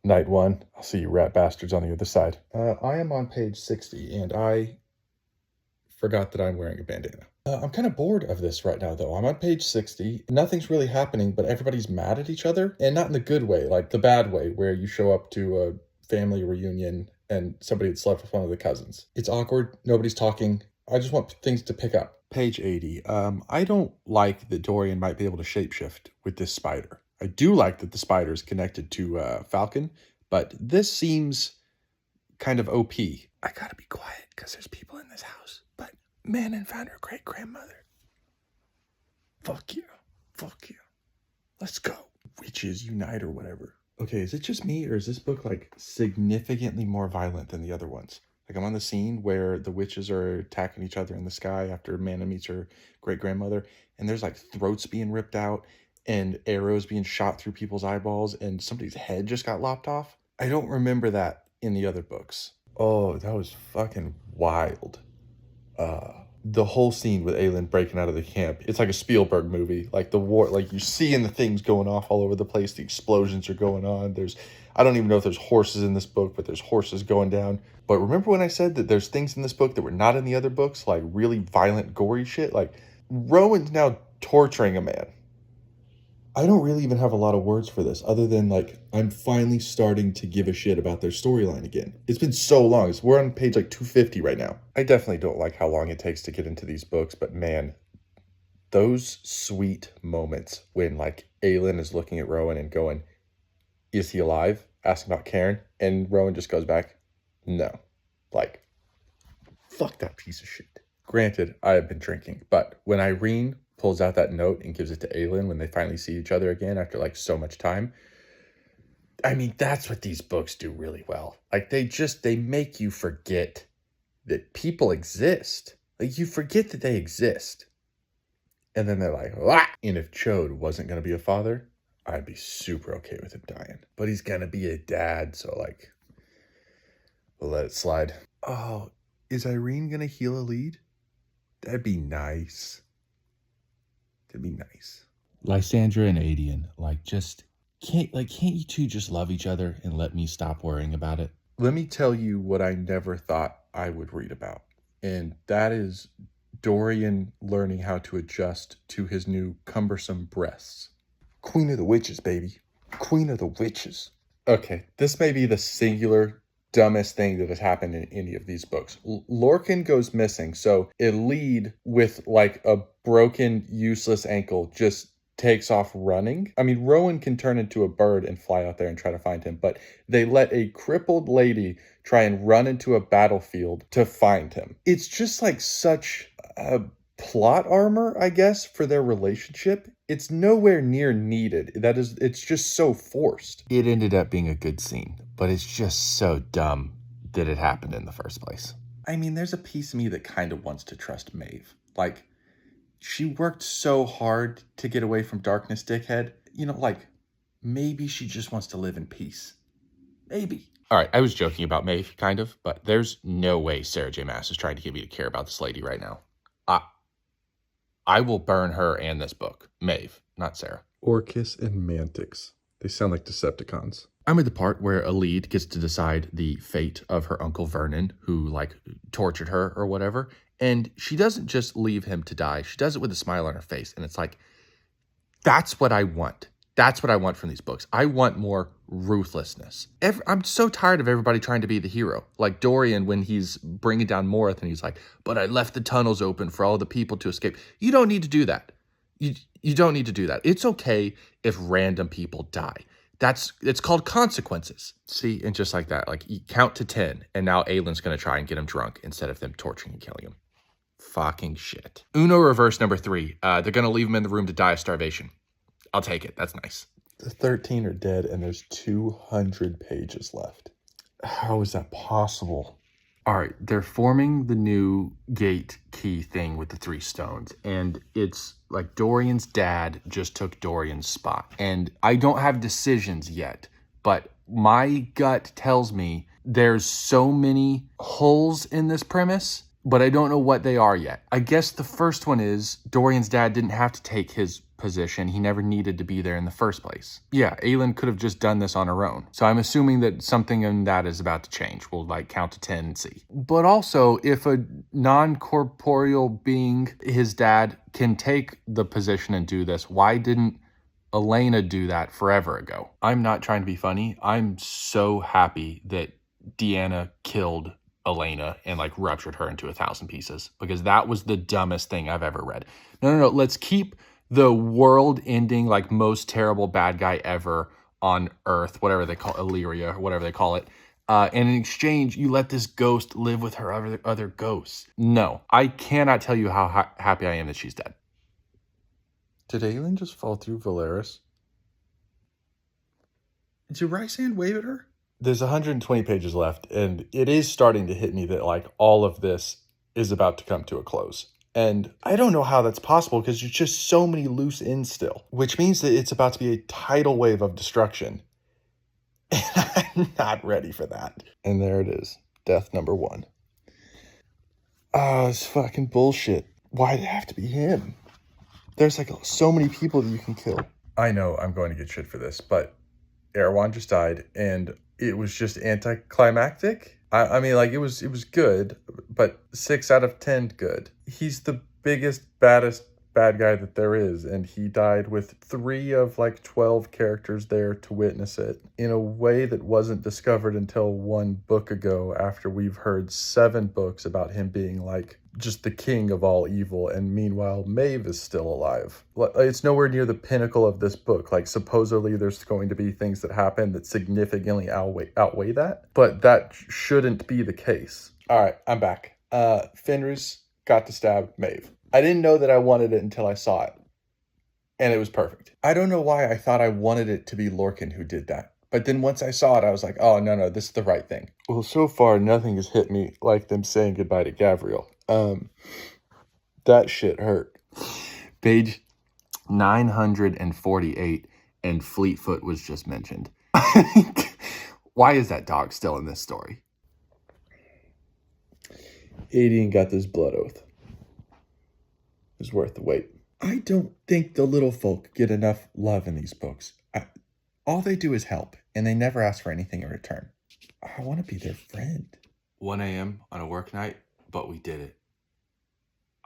Night one. I'll see you rat bastards on the other side. I am on page 60, and I forgot that I'm wearing a bandana. I'm kind of bored of this right now, though. I'm on page 60. Nothing's really happening, but everybody's mad at each other. And not in the good way, like the bad way, where you show up to a family reunion and somebody had slept with one of the cousins. It's awkward. Nobody's talking. I just want things to pick up. Page 80. I don't like that Dorian might be able to shapeshift with this spider. I do like that the spider is connected to Falcon, but this seems kind of OP. I gotta be quiet because there's people in this house. But Manon found her great-grandmother. Fuck you. Fuck you. Let's go. Witches unite or whatever. Okay, is it just me or is this book like significantly more violent than the other ones? Like I'm on the scene where the witches are attacking each other in the sky after Manon meets her great-grandmother, and there's like throats being ripped out and arrows being shot through people's eyeballs and somebody's head just got lopped off. I don't remember that in the other books. Oh, that was fucking wild. The whole scene with Aelin breaking out of the camp, it's like a Spielberg movie. Like the war, like you're seeing the things going off all over the place. The explosions are going on. I don't even know if there's horses in this book, but there's horses going down. But remember when I said that there's things in this book that were not in the other books, like really violent, gory shit? Like Rowan's now torturing a man. I don't really even have a lot of words for this other than like, I'm finally starting to give a shit about their storyline again. It's been so long. We're on page like 250 right now. I definitely don't like how long it takes to get into these books, but man, those sweet moments when like Aelin is looking at Rowan and going, is he alive? Asking about Cairn. And Rowan just goes back, no. Like, fuck that piece of shit. Granted, I have been drinking, but when Irene pulls out that note and gives it to Aelin when they finally see each other again after like so much time. I mean, that's what these books do really well. Like they make you forget that people exist. Like you forget that they exist. And then they're like, ah! And if Chode wasn't going to be a father, I'd be super okay with him dying. But he's going to be a dad, so like, we'll let it slide. Oh, is Irene going to heal a lead? That'd be nice. It'd be nice. Lysandra and Adian, can't you two just love each other and let me stop worrying about it? Let me tell you what I never thought I would read about. And that is Dorian learning how to adjust to his new cumbersome breasts. Queen of the witches, baby. Queen of the witches. Okay, this may be the singular dumbest thing that has happened in any of these books. Lorcan goes missing, so a lead with like a broken, useless ankle just takes off running. I mean, Rowan can turn into a bird and fly out there and try to find him, but they let a crippled lady try and run into a battlefield to find him. It's just like such a plot armor, I guess, for their relationship. It's nowhere near needed. It's just so forced. It ended up being a good scene, but it's just so dumb that it happened in the first place. I mean, there's a piece of me that kind of wants to trust Maeve. Like, she worked so hard to get away from Darkness, dickhead. You know, like, maybe she just wants to live in peace. Maybe. All right, I was joking about Maeve, kind of, but there's no way Sarah J. Maas is trying to get me to care about this lady right now. I will burn her and this book. Maeve, not Sarah. Orcus and Mantix. They sound like Decepticons. I'm at the part where Alid gets to decide the fate of her uncle Vernon, who like tortured her or whatever. And she doesn't just leave him to die. She does it with a smile on her face. And it's like, that's what I want. That's what I want from these books. I want more ruthlessness. I'm so tired of everybody trying to be the hero. Like Dorian when he's bringing down Morith and he's like, but I left the tunnels open for all the people to escape. You don't need to do that. You don't need to do that. It's okay if random people die. It's called consequences. See, and just like that, like you count to 10 and now Aelin's going to try and get him drunk instead of them torturing and killing him. Fucking shit. Uno reverse number 3. They're going to leave him in the room to die of starvation. I'll take it. That's nice. The 13 are dead and there's 200 pages left. How is that possible? All right, they're forming the new gate key thing with the 3 stones. And it's like Dorian's dad just took Dorian's spot. And I don't have decisions yet, but my gut tells me there's so many holes in this premise but I don't know what they are yet. I guess the first one is Dorian's dad didn't have to take his position. He never needed to be there in the first place. Yeah, Aelin could have just done this on her own. So I'm assuming that something in that is about to change. We'll like count to 10 and see. But also, if a non-corporeal being, his dad, can take the position and do this, why didn't Elena do that forever ago? I'm not trying to be funny. I'm so happy that Deanna killed Elena and like ruptured her into 1,000 pieces, because that was the dumbest thing I've ever read. No. Let's keep the world ending, like most terrible bad guy ever on Earth, whatever they call Illyria or whatever they call it. And in exchange, you let this ghost live with her other ghosts. No, I cannot tell you how happy I am that she's dead. Did Aelin just fall through Valeris? Did Rysand wave at her? There's 120 pages left, and it is starting to hit me that like all of this is about to come to a close. And I don't know how that's possible, because there's just so many loose ends still, which means that it's about to be a tidal wave of destruction. And I'm not ready for that. And there it is. Death number 1. Oh, it's fucking bullshit. Why'd it have to be him? There's like so many people that you can kill. I know I'm going to get shit for this, but Erewhon just died, and it was just anticlimactic. I mean, like, it was good, but 6 out of 10 good. He's the biggest, baddest bad guy that there is, and he died with 3 of like 12 characters there to witness it in a way that wasn't discovered until 1 book ago, after we've heard 7 books about him being like just the king of all evil, and meanwhile Maeve is still alive. It's nowhere near the pinnacle of this book. Like, supposedly there's going to be things that happen that significantly outweigh that, but that shouldn't be the case. All right, I'm back. Fenris got to stab Maeve. I didn't know that I wanted it until I saw it, and it was perfect. I don't know why I thought I wanted it to be Lorcan who did that, but then once I saw it, I was like, oh, no, this is the right thing. Well, so far, nothing has hit me like them saying goodbye to Gavriel. That shit hurt. Page 948, and Fleetfoot was just mentioned. Why is that dog still in this story? Adian got this blood oath. It was worth the wait. I don't think the little folk get enough love in these books. All they do is help, and they never ask for anything in return. I want to be their friend. 1 a.m. on a work night, but we did it.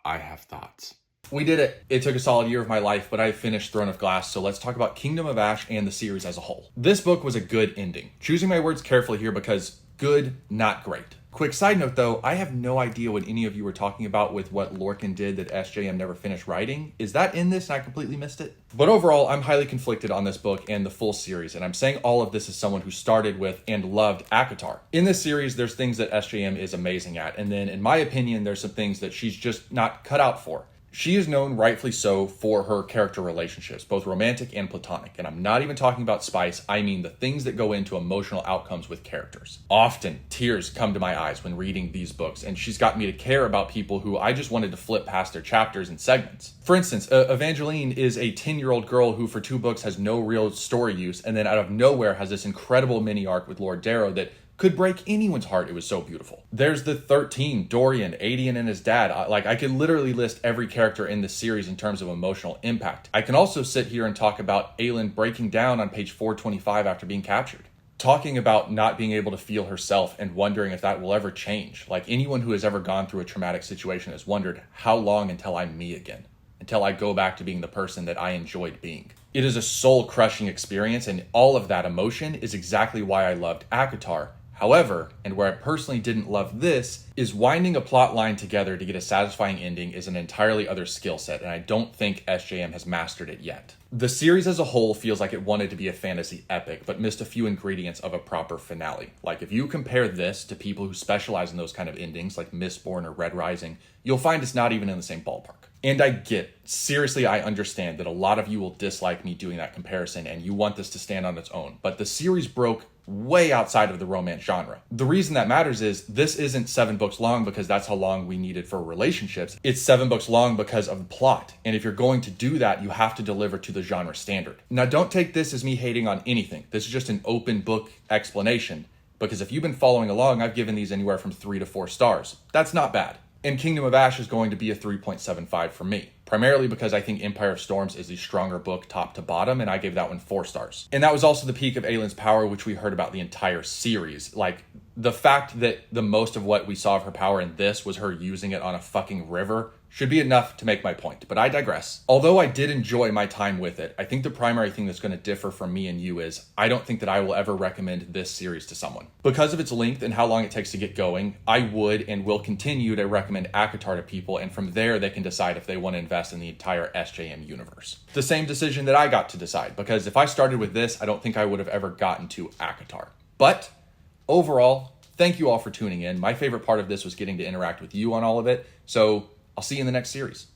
I have thoughts. We did it. It took a solid year of my life, but I finished Throne of Glass, so let's talk about Kingdom of Ash and the series as a whole. This book was a good ending. Choosing my words carefully here, because good, not great. Quick side note though, I have no idea what any of you were talking about with what Lorcan did that SJM never finished writing. Is that in this and I completely missed it? But overall, I'm highly conflicted on this book and the full series, and I'm saying all of this as someone who started with and loved ACOTAR. In this series, there's things that SJM is amazing at, and then in my opinion, there's some things that she's just not cut out for. She is known, rightfully so, for her character relationships, both romantic and platonic. And I'm not even talking about spice, I mean the things that go into emotional outcomes with characters. Often, tears come to my eyes when reading these books, and she's got me to care about people who I just wanted to flip past their chapters and segments. For instance, Evangeline is a 10-year-old girl who for 2 books has no real story use, and then out of nowhere has this incredible mini-arc with Lord Darrow that could break anyone's heart. It was so beautiful. There's the 13, Dorian, Adian, and his dad. I could literally list every character in this series in terms of emotional impact. I can also sit here and talk about Aelin breaking down on page 425 after being captured. Talking about not being able to feel herself and wondering if that will ever change. Like, anyone who has ever gone through a traumatic situation has wondered, how long until I'm me again? Until I go back to being the person that I enjoyed being. It is a soul-crushing experience, and all of that emotion is exactly why I loved ACOTAR. However, and where I personally didn't love this, is winding a plot line together to get a satisfying ending is an entirely other skill set, and I don't think SJM has mastered it yet. The series as a whole feels like it wanted to be a fantasy epic, but missed a few ingredients of a proper finale. Like, if you compare this to people who specialize in those kind of endings, like Mistborn or Red Rising, you'll find it's not even in the same ballpark. And I get, seriously, I understand that a lot of you will dislike me doing that comparison, and you want this to stand on its own, but the series broke way outside of the romance genre. The reason that matters is this isn't 7 books long because that's how long we needed for relationships. It's 7 books long because of the plot. And if you're going to do that, you have to deliver to the genre standard. Now, don't take this as me hating on anything. This is just an open book explanation, because if you've been following along, I've given these anywhere from 3 to 4 stars. That's not bad. And Kingdom of Ash is going to be a 3.75 for me, primarily because I think Empire of Storms is the stronger book top to bottom, and I gave that one 4 stars. And that was also the peak of Aylin's power, which we heard about the entire series. Like, the fact that the most of what we saw of her power in this was her using it on a fucking river should be enough to make my point, but I digress. Although I did enjoy my time with it, I think the primary thing that's going to differ from me and you is I don't think that I will ever recommend this series to someone. Because of its length and how long it takes to get going, I would and will continue to recommend ACOTAR to people, and from there they can decide if they want to invest in the entire SJM universe. The same decision that I got to decide, because if I started with this, I don't think I would have ever gotten to ACOTAR. But overall, thank you all for tuning in. My favorite part of this was getting to interact with you on all of it, so I'll see you in the next series.